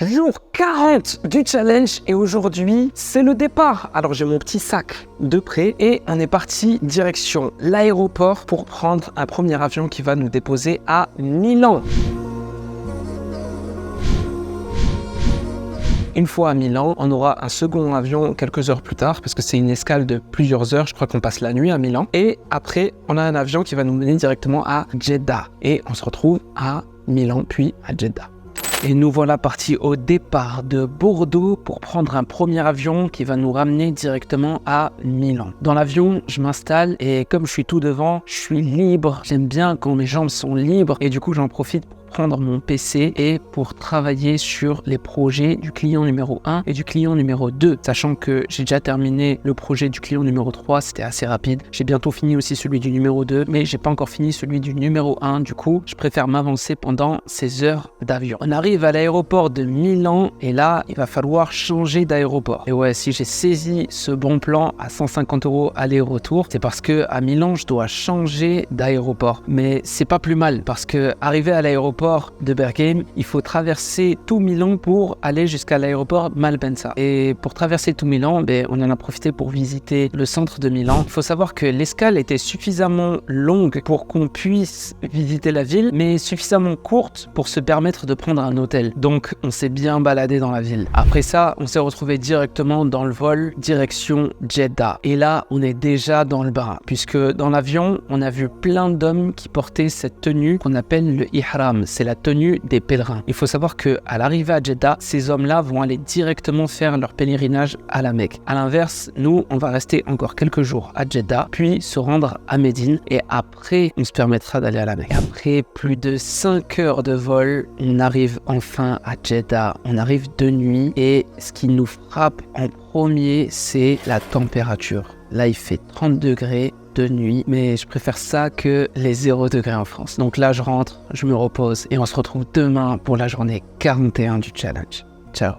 Jour 40 du challenge et aujourd'hui, c'est le départ. Alors j'ai mon petit sac de prêt et on est parti direction l'aéroport pour prendre un premier avion qui va nous déposer à Milan. Une fois à Milan, on aura un second avion quelques heures plus tard parce que c'est une escale de plusieurs heures. Je crois qu'on passe la nuit à Milan. Et après, on a un avion qui va nous mener directement à Jeddah. Et on se retrouve à Milan puis à Jeddah. Et nous voilà partis au départ de Bordeaux pour prendre un premier avion qui va nous ramener directement à Milan. Dans l'avion, je m'installe et comme je suis tout devant, je suis libre. J'aime bien quand mes jambes sont libres et du coup, j'en profite pour prendre mon PC et pour travailler sur les projets du client numéro 1 et du client numéro 2, sachant que j'ai déjà terminé le projet du client numéro 3, c'était assez rapide. J'ai bientôt fini aussi celui du numéro 2, mais j'ai pas encore fini celui du numéro 1. Du coup, je préfère m'avancer pendant ces heures d'avion. On arrive à l'aéroport de Milan et là, il va falloir changer d'aéroport. Et ouais, si j'ai saisi ce bon plan à 150 € aller-retour, c'est parce que à Milan, je dois changer d'aéroport. Mais c'est pas plus mal parce que arriver à l'aéroport de Bergame, il faut traverser tout Milan pour aller jusqu'à l'aéroport Malpensa. Et pour traverser tout Milan, on en a profité pour visiter le centre de Milan. Il faut savoir que l'escale était suffisamment longue pour qu'on puisse visiter la ville, mais suffisamment courte pour se permettre de prendre un hôtel. Donc, on s'est bien baladé dans la ville. Après ça, on s'est retrouvé directement dans le vol direction Jeddah. Et là, on est déjà dans le bain, puisque dans l'avion, on a vu plein d'hommes qui portaient cette tenue qu'on appelle le ihram. C'est la tenue des pèlerins. Il faut savoir qu'à l'arrivée à Jeddah, ces hommes-là vont aller directement faire leur pèlerinage à la Mecque. À l'inverse, nous, on va rester encore quelques jours à Jeddah, puis se rendre à Médine et après, on se permettra d'aller à la Mecque. Après plus de 5 heures de vol, on arrive enfin à Jeddah. On arrive de nuit et ce qui nous frappe en premier, c'est la température. Là, il fait 30 degrés de nuit, mais je préfère ça que les 0 degrés en France. Donc là, je rentre, je me repose et on se retrouve demain pour la journée 41 du challenge. Ciao.